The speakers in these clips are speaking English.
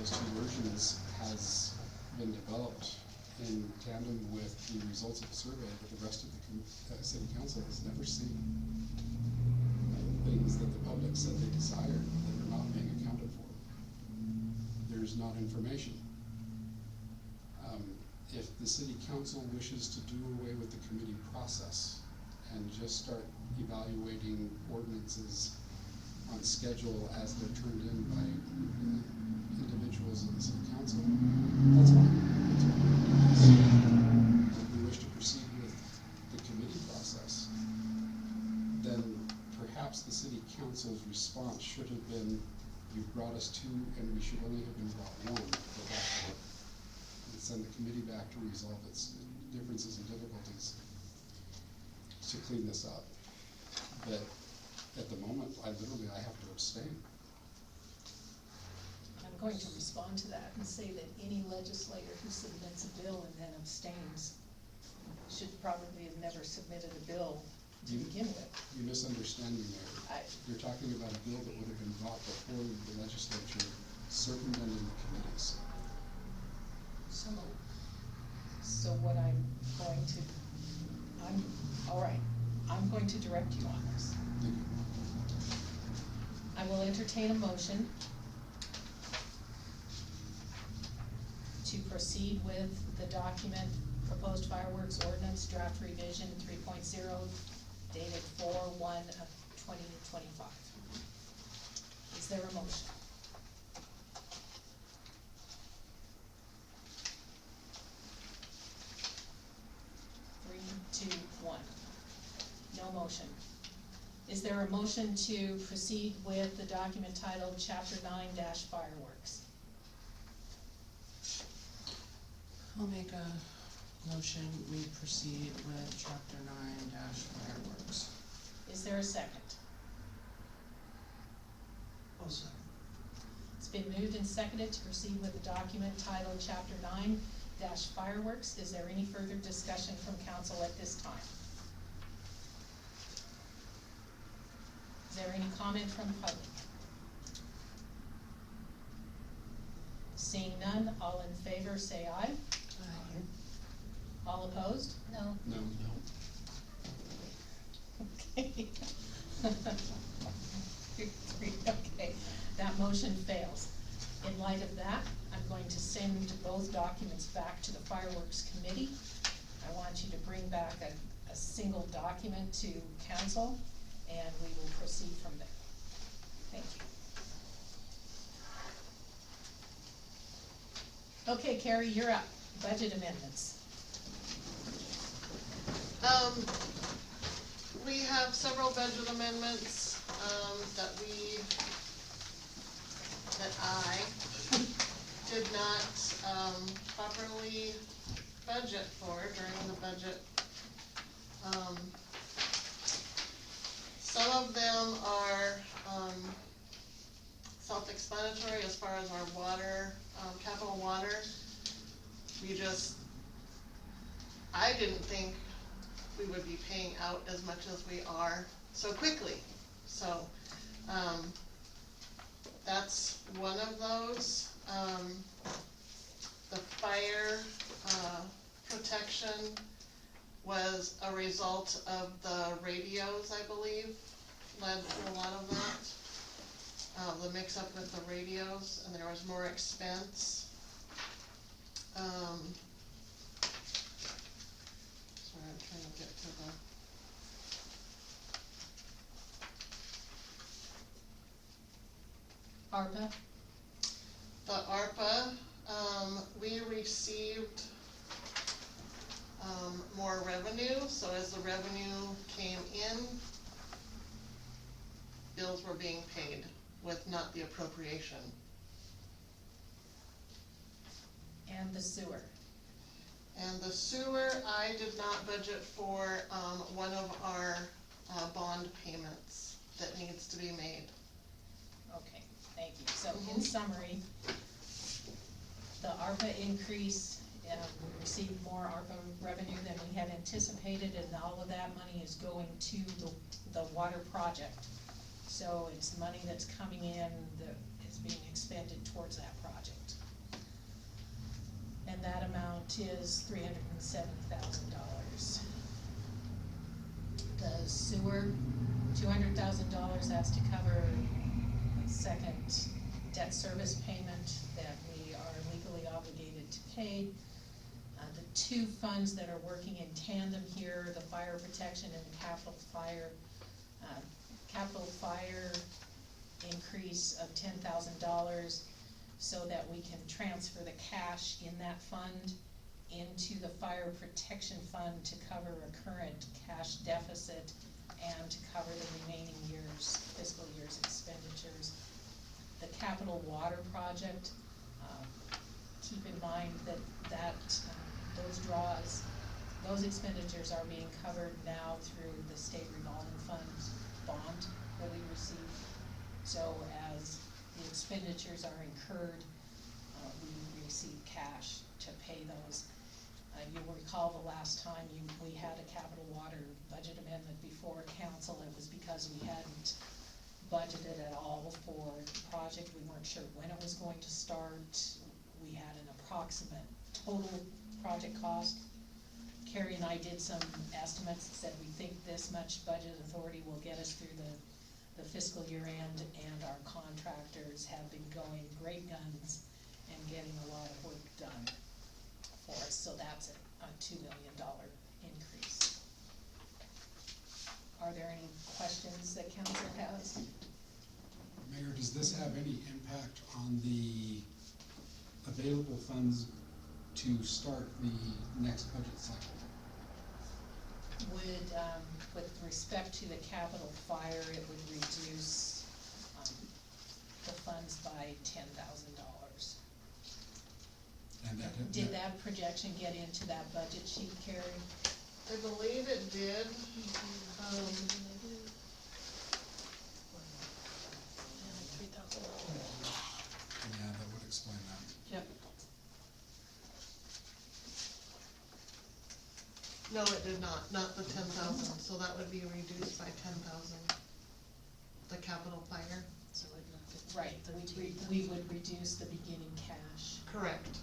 those two versions has been developed in tandem with the results of the survey that the rest of the city council has never seen. Things that the public said they desired that are not being accounted for. There's not information. If the city council wishes to do away with the committee process and just start evaluating ordinances on schedule as they're turned in by individuals in the city council, that's fine. If we wish to proceed with the committee process, then perhaps the city council's response should have been, you brought us two and we should only have been brought one. Go back to it and send the committee back to resolve its differences and difficulties to clean this up. But at the moment, I have to abstain. I'm going to respond to that and say that any legislator who submits a bill and then abstains should probably have never submitted a bill to begin with. You misunderstand me, Mayor. You're talking about a bill that would have been brought before the legislature, circumventing the committees. So what I'm going to direct you on this. Thank you. I will entertain a motion to proceed with the document, proposed fireworks ordinance draft revision 3.0, dated 4/1/2025. Is there a motion? Three, two, one. No motion. Is there a motion to proceed with the document titled Chapter 9-Fireworks? I'll make a motion, we proceed with Chapter 9-Fireworks. Is there a second? I'll second. It's been moved and seconded to proceed with the document titled Chapter 9-Fireworks. Is there any further discussion from council at this time? Is there any comment from the public? Seeing none, all in favor say aye. Aye. All opposed? No. No. Okay. Okay, that motion fails. In light of that, I'm going to send both documents back to the fireworks committee. I want you to bring back a single document to council, and we will proceed from there. Thank you. Okay, Carrie, you're up. Budget amendments. We have several budget amendments, that I did not, properly budget for during the budget. Some of them are, self-explanatory as far as our water, capital water. I didn't think we would be paying out as much as we are so quickly. So, that's one of those. The fire, protection was a result of the radios, I believe, led to a lot of that. The mix-up with the radios, and there was more expense. Sorry, I'm trying to get to the ARPA? The ARPA, we received more revenue, so as the revenue came in, bills were being paid with not the appropriation. And the sewer? And the sewer, I did not budget for one of our bond payments that needs to be made. Okay, thank you. So in summary, the ARPA increase, we received more ARPA revenue than we had anticipated, and all of that money is going to the water project. So it's money that's coming in, is being expended towards that project. And that amount is $370,000. The sewer, $200,000, that's to cover a second debt service payment that we are legally obligated to pay. The two funds that are working in tandem here, the fire protection and the capital fire increase of $10,000, so that we can transfer the cash in that fund into the fire protection fund to cover a current cash deficit and to cover the remaining years, fiscal year's expenditures. The capital water project, keep in mind that those expenditures are being covered now through the state revolving fund bond that we received. So as the expenditures are incurred, we receive cash to pay those. You'll recall the last time we had a capital water budget amendment before council, it was because we hadn't budgeted at all for the project. We weren't sure when it was going to start. We had an approximate total project cost. Carrie and I did some estimates that said we think this much budget authority will get us through the fiscal year end, and our contractors have been going great guns and getting a lot of work done for us, so that's a $2 million increase. Are there any questions that council has? Mayor, does this have any impact on the available funds to start the next budget cycle? Would, with respect to the capital fire, it would reduce, the funds by $10,000. And Did that projection get into that budget sheet, Carrie? I believe it did. Yeah, that would explain that. Yep. No, it did not the 10,000, so that would be reduced by 10,000. The capital fire. Right, we would reduce the beginning cash. Correct.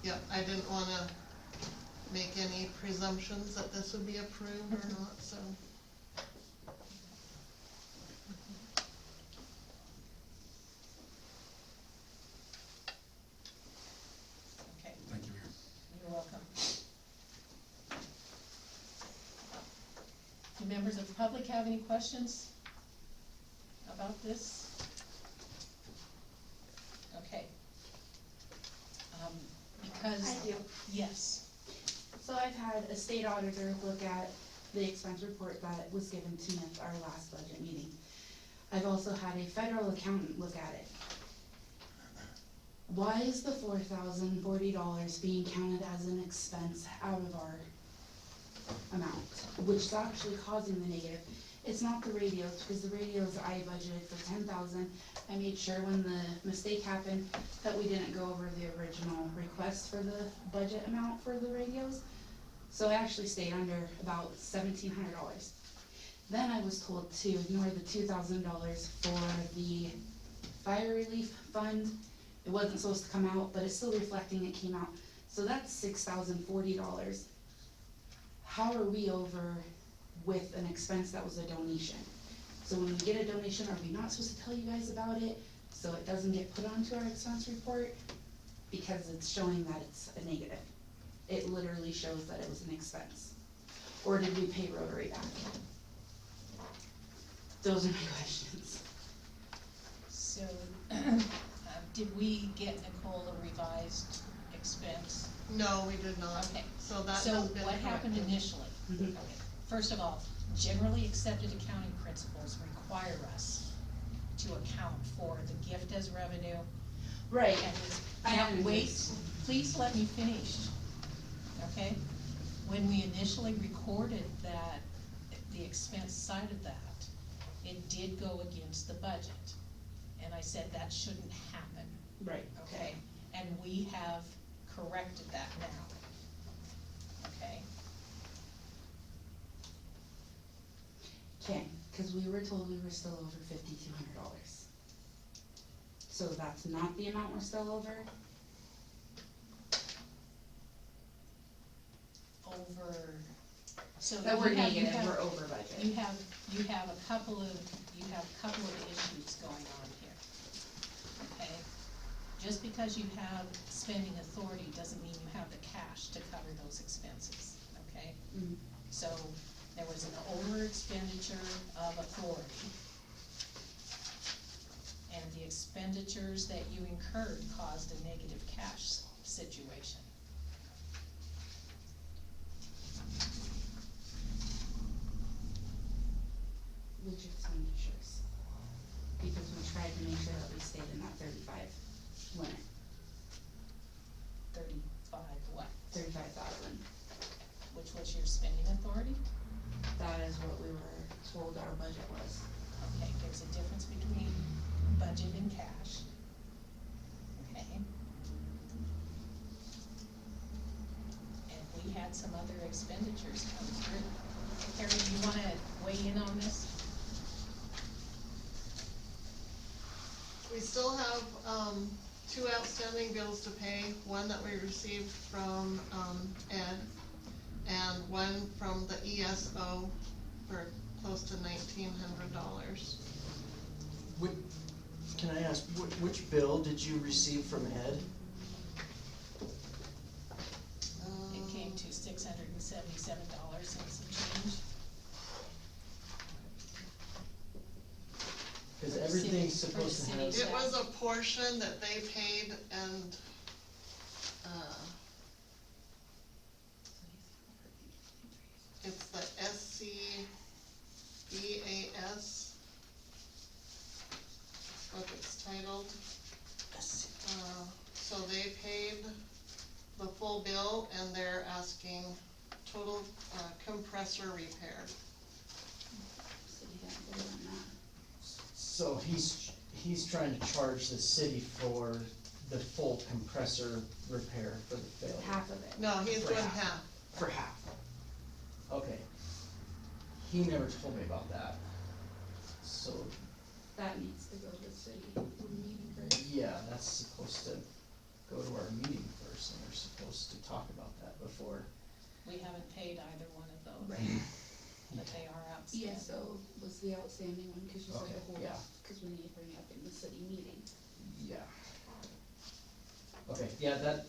Yep, I didn't wanna make any presumptions that this would be approved or not, so. Okay, Thank you, Mayor. you're welcome. Do members of the public have any questions about this? Okay. Because. I do. Yes, So I've had a state auditor look at the expense report that was given to me at our last budget meeting. I've also had a federal accountant look at it. Why is the $4,040 being counted as an expense out of our amount, which is actually causing the negative? It's not the radios, because the radios I budgeted for 10,000. I made sure when the mistake happened that we didn't go over the original request for the budget amount for the radios. So I actually stayed under about $1,700. Then I was told to ignore the $2,000 for the fire relief fund. It wasn't supposed to come out, but it's still reflecting it came out. So that's $6,040. How are we over with an expense that was a donation? So when we get a donation, are we not supposed to tell you guys about it, so it doesn't get put onto our expense report? Because it's showing that it's a negative. It literally shows that it was an expense. Or did we pay Rotary back? Those are my questions. so, did we get Nicole a revised expense? No, we did not. Okay. So that So has been what happened corrected. initially? Mhm. Okay. First of all, generally accepted accounting principles require us to account for the gift as revenue. Right. And I now, understand. wait, please let me finish, okay? When we initially recorded that, the expense side of that, it did go against the budget. And I said that shouldn't happen, Right. okay? And we have corrected that now, okay? Okay, cause we were told we were still over $5,200. So that's not the amount we're still over? Over, so. That we're you have- you negative, have- we're over budget. You have a couple of issues going on here, okay? Just because you have spending authority doesn't mean you have the cash to cover those expenses, okay? Mm. So, there was an over expenditure of authority. And the expenditures that you incurred caused a negative cash situation. Which expenditures? Because we tried to make sure that we stayed in that 35 limit, 35 what? 35,000. Which was your spending authority? That is what we were told our budget was. Okay, there's a difference between budget and cash. Okay? And we had some other expenditures come through. Carrie, do you wanna weigh in on this? We still have, two outstanding bills to pay, one that we received from, Ed, and one from the ESO for close to $1,900. Can I ask, which bill did you receive from Ed? It came to $677 and some change. Cause For the everything's city- for the supposed to city. have, It was a portion that they paid and, it's the SCBAS, what it's titled. So they paid the full bill and they're asking total, compressor repair. So we didn't vote on that. so he's trying to charge the city for the full compressor repair for the failure. Half of it. No, he's For doing half. half. For half. Okay. He never told me about that. So, That needs to go to the city meeting first. yeah, that's supposed to go to our meeting first, and we're supposed to talk about that before. We haven't paid either one of those. Right. But they are outstanding. ESO was the outstanding one, cause you said Okay, to hold yeah. off, cause we need to bring it up in the city meeting. Yeah. Okay, yeah, that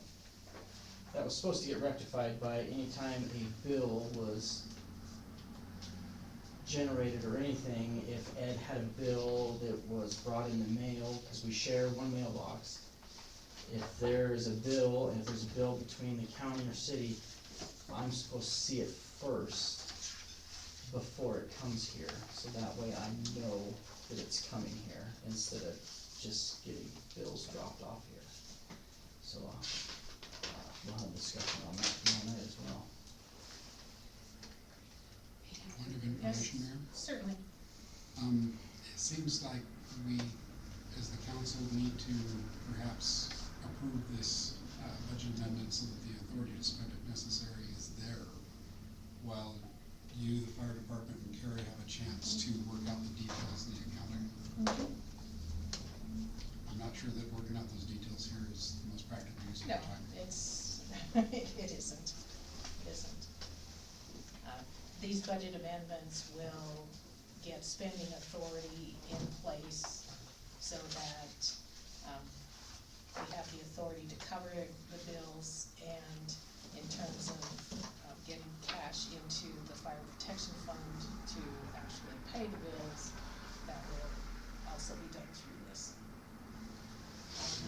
was supposed to get rectified by any time a bill was generated or anything. If Ed had a bill that was brought in the mail, cause we share one mailbox. If there's a bill, and if there's a bill between the county or city, I'm supposed to see it first before it comes here, so that way I know that it's coming here, instead of just getting bills dropped off here. So, we'll have a discussion on that tomorrow night as well. Point of Yes, information, Mayor? certainly. It seems like we, as the council, need to perhaps approve this, budget amendment so that the authority to spend if necessary is there, while you, the fire department, and Carrie have a chance to work out the details of the accounting. I'm not sure that working out those details here is the most practical use of No, our time. it's, it isn't, it isn't. These budget amendments will get spending authority in place so that, we have the authority to cover the bills, and in terms of, getting cash into the fire protection fund to actually pay the bills, that will also be done through this.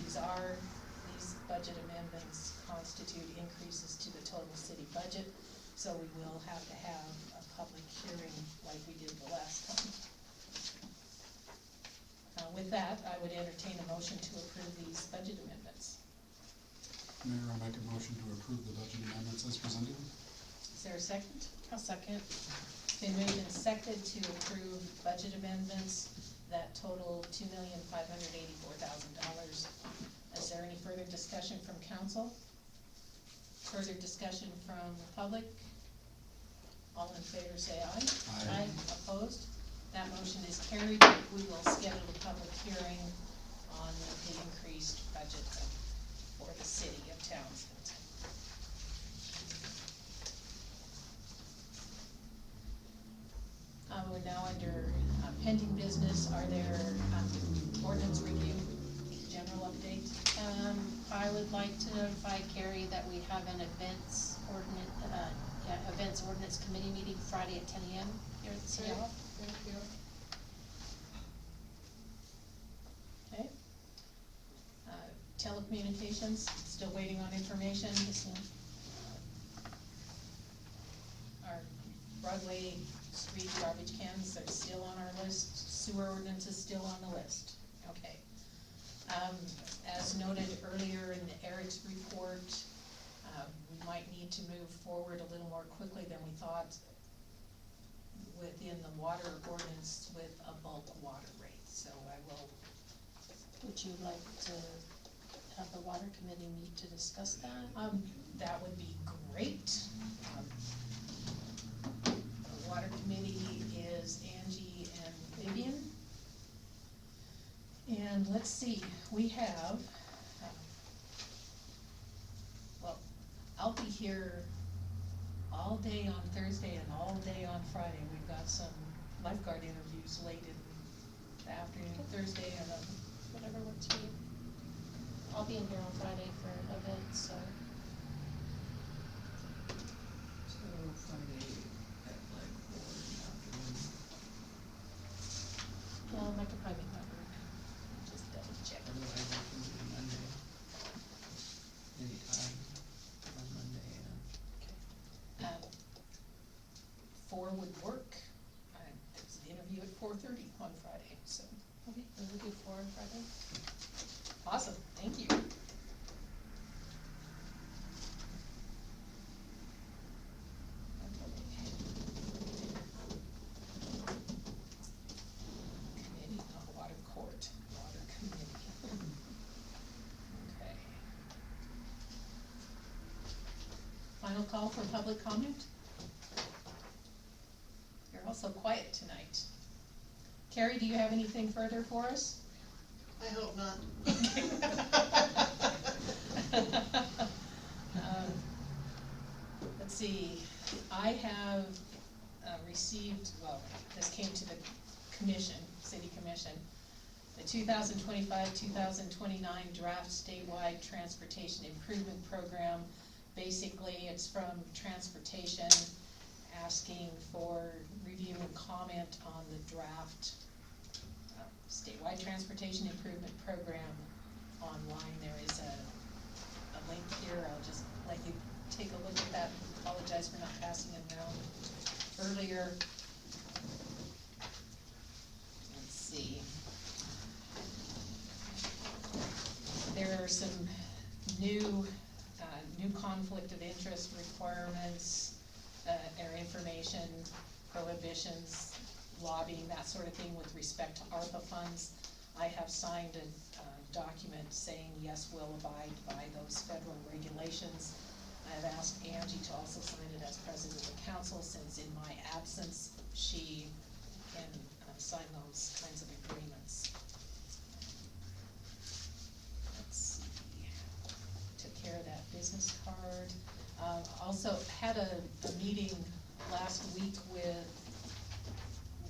These budget amendments constitute increases to the total city budget, so we will have to have a public hearing like we did the last time. With that, I would entertain a motion to approve these budget amendments. Mayor, I'll make a motion to approve the budget amendments as presented. Is there a second? I'll second. It's been moved and seconded to approve budget amendments that total $2,584,000. Is there any further discussion from council? Further discussion from the public? All in favor say aye. Aye. Opposed? That motion is carried. We will schedule a public hearing on the date? I would like to notify Carrie that we have an events ordinance committee meeting Friday at 10 AM here at the city hall. Okay. Telecommunications, still waiting on information. Our Broadway street garbage cans are still on our list, sewer ordinance is still on the list, okay. As noted earlier in Eric's report, we might need to move forward a little more quickly than we thought within the water ordinance with a bulk water rate, so I will. Would you like to have the water committee meet to discuss that? That would be great. The water committee is Angie and Vivian. And let's see, we have, well, I'll be here all day on Thursday and all day on Friday. We've got some lifeguard interviews late in the afternoon, Thursday and Whatever works for you. I'll be in here on Friday for events, so. So Friday at like 4 in the afternoon. Well, I could probably make that work. just double check. Otherwise I can do Monday. Anytime on Monday and. Okay. 4 would work. There's an interview at 4:30 on Friday, so. Okay, then we'll do 4 on Friday. Awesome, thank you. Committee, not water court, water committee. Okay. Final call for public comment? You're also quiet tonight. Carrie, do you have anything further for us? I hope not. Let's see, I have received, well, this came to the commission, city commission, the 2025-2029 draft statewide transportation improvement program. Basically, it's from transportation asking for review and comment on the draft statewide transportation improvement program online. There is a link here. I'll just let you take a look at that. Apologize for not passing it around earlier. Let's see. There are some new conflict of interest requirements, or information, prohibitions, lobbying, that sort of thing with respect to ARPA funds. I have signed a document saying, yes, we'll abide by those federal regulations. I've asked Angie to also sign it as president of the council, since in my absence, she can sign those kinds of agreements. Let's see, took care of that business card. Also had a meeting last week with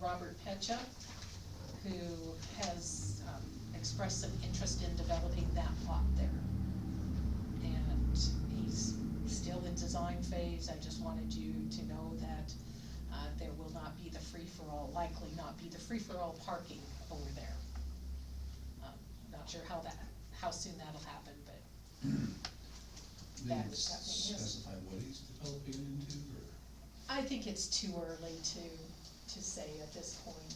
Robert Pecha, who has expressed some interest in developing that lot there. And he's still in design phase. I just wanted you to know that there will not be the free-for-all, likely not be the free-for-all parking over there. Not sure how soon that'll happen, but Did that it was happening, yes. specify what he's developing it into, or? I think it's too early to say at this point.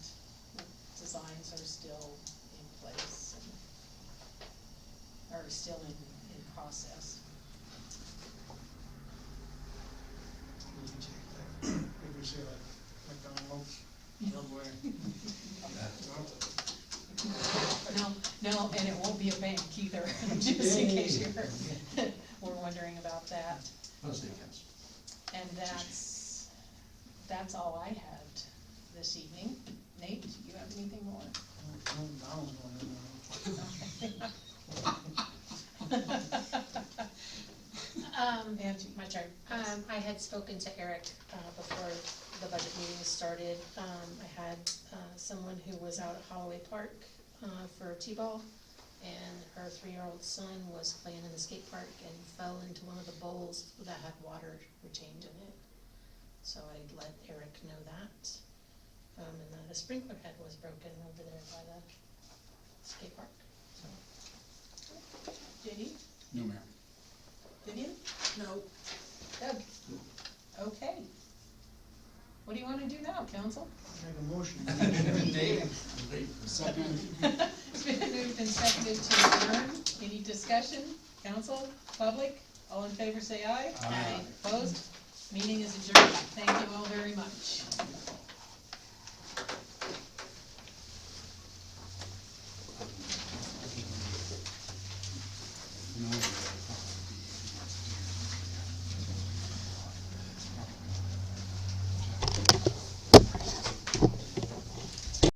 The designs are still in place and are still in process. You can check that. If you say like McDonald's, Subway. No, and it won't be a bank either, just in case we're wondering about that. Oh, steakhouse. And that's all I had this evening. Nate, do you have anything more? McDonald's Angie. My turn. I had spoken to Eric, before the budget meeting started. I had, someone who was out at Holloway Park, for T-ball, and her 3-year-old son was playing in the skate park and fell into one of the bowls that had water retained in it. So I let Eric know that, and that a sprinkler head was broken over there by the skate park, so. JD, No, ma'am. Vivian, No. Doug? Okay. What do you wanna do now, council? Make a motion. Second. It's been moved and seconded to adjourn. Any discussion? Council, public, all in favor say aye. Aye. Opposed? Meeting is adjourned. Thank you all very much. No.